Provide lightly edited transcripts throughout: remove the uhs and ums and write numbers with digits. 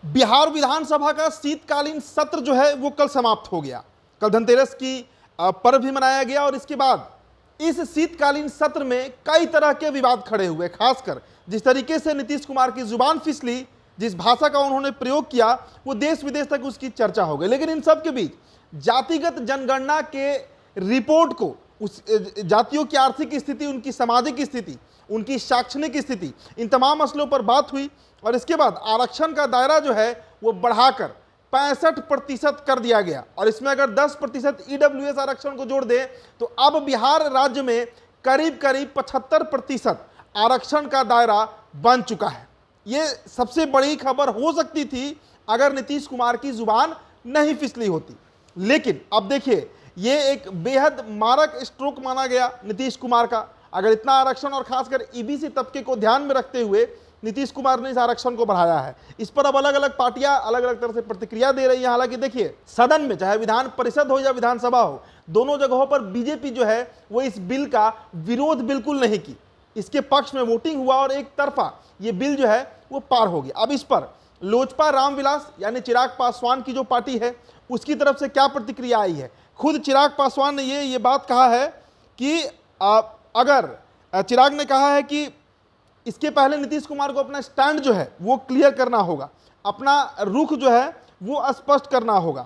बिहार विधानसभा का शीतकालीन सत्र जो है वो कल समाप्त हो गया। कल धनतेरस की पर्व भी मनाया गया और इसके बाद इस शीतकालीन सत्र में कई तरह के विवाद खड़े हुए। खासकर जिस तरीके से नीतीश कुमार की जुबान फिसली, जिस भाषा का उन्होंने प्रयोग किया, वो देश विदेश तक उसकी चर्चा हो गई। लेकिन इन सब के बीच जातिगत जनगणना के रिपोर्ट को, उस जातियों की आर्थिक स्थिति, उनकी सामाजिक स्थिति, उनकी शैक्षणिक स्थिति, इन तमाम मसलों पर बात हुई और इसके बाद आरक्षण का दायरा जो है वो बढ़ाकर 65% कर दिया गया। और इसमें अगर 10% ईडब्ल्यूएस आरक्षण को जोड़ दें तो अब बिहार राज्य में करीब करीब 75% आरक्षण का दायरा बन चुका है। ये सबसे बड़ी खबर हो सकती थी अगर नीतीश कुमार की जुबान नहीं फिसली होती। लेकिन अब देखिए, ये एक बेहद मारक स्ट्रोक माना गया नीतीश कुमार का। अगर इतना आरक्षण और खासकर ईबीसी तबके को ध्यान में रखते हुए नीतीश कुमार ने इस आरक्षण को बढ़ाया है, इस पर अब अलग अलग पार्टियां अलग अलग तरह से प्रतिक्रिया दे रही हैं। हालांकि देखिए, सदन में चाहे विधान परिषद हो या विधानसभा हो, दोनों जगहों पर बीजेपी जो है वो इस बिल का विरोध बिल्कुल नहीं की। इसके पक्ष में वोटिंग हुआ और एक तरफा ये बिल जो है वो पार हो गया। अब इस पर लोजपा रामविलास यानी चिराग पासवान की जो पार्टी है उसकी तरफ से क्या प्रतिक्रिया आई है। खुद चिराग पासवान ने ये बात कहा है कि अगर चिराग ने कहा है कि इसके पहले नीतीश कुमार को अपना स्टैंड जो है वो क्लियर करना होगा, अपना रुख जो है वो स्पष्ट करना होगा।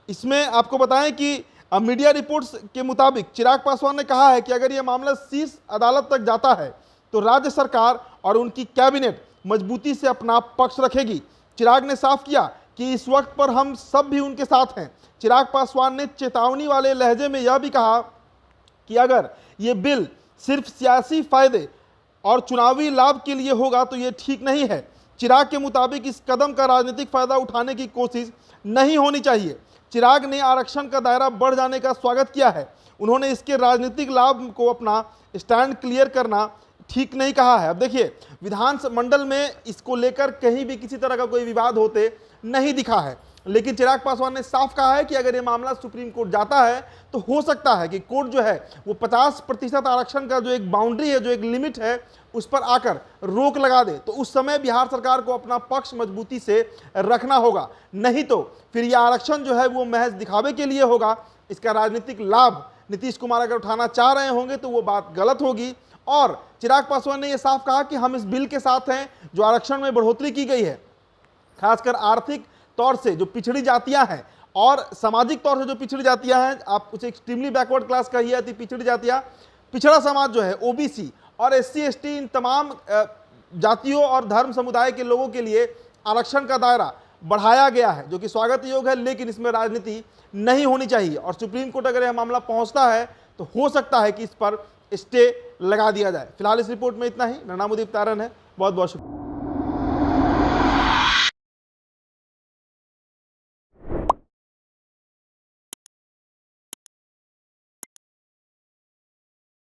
इसमें आपको बताएं कि मीडिया रिपोर्ट्स के मुताबिक चिराग पासवान ने कहा है कि अगर यह मामला शीर्ष अदालत तक जाता है तो राज्य सरकार और उनकी कैबिनेट मजबूती से अपना पक्ष रखेगी। चिराग ने साफ किया कि इस वक्त पर हम सब भी उनके साथ हैं। चिराग पासवान ने चेतावनी वाले लहजे में यह भी कहा कि अगर ये बिल सिर्फ सियासी फायदे और चुनावी लाभ के लिए होगा तो ये ठीक नहीं है। चिराग के मुताबिक इस कदम का राजनीतिक फायदा उठाने की कोशिश नहीं होनी चाहिए। चिराग ने आरक्षण का दायरा बढ़ जाने का स्वागत किया है। उन्होंने इसके राजनीतिक लाभ को अपना स्टैंड क्लियर करना ठीक नहीं कहा है। अब देखिए, विधानमंडल में इसको लेकर कहीं भी किसी तरह का कोई विवाद होते नहीं दिखा है, लेकिन चिराग पासवान ने साफ कहा है कि अगर ये मामला सुप्रीम कोर्ट जाता है तो हो सकता है कि कोर्ट जो है वो 50% आरक्षण का जो एक बाउंड्री है, जो एक लिमिट है, उस पर आकर रोक लगा दे। तो उस समय बिहार सरकार को अपना पक्ष मजबूती से रखना होगा, नहीं तो फिर यह आरक्षण जो है वो महज दिखावे के लिए होगा। इसका राजनीतिक लाभ नीतीश कुमार अगर उठाना चाह रहे होंगे तो वो बात गलत होगी। और चिराग पासवान ने यह साफ कहा कि हम इस बिल के साथ हैं जो आरक्षण में बढ़ोतरी की गई है, खासकर आर्थिक तौर से जो पिछड़ी जातियां हैं और सामाजिक तौर से जो पिछड़ी जातियां हैं, आप उसे एक्सट्रीमली बैकवर्ड क्लास कहिए या पिछड़ी जातियां, पिछड़ा समाज जो है ओबीसी और एससी एसटी, इन तमाम जातियों और धर्म समुदाय के लोगों के लिए आरक्षण का दायरा बढ़ाया गया है, जो कि स्वागत योग्य है। लेकिन इसमें राजनीति नहीं होनी चाहिए और सुप्रीम कोर्ट अगर यह मामला पहुंचता है तो हो सकता है कि इस पर स्टे लगा दिया जाए। फिलहाल इस रिपोर्ट में इतना ही। मेरा नाम उदीप तारन है। बहुत बहुत शुक्रिया।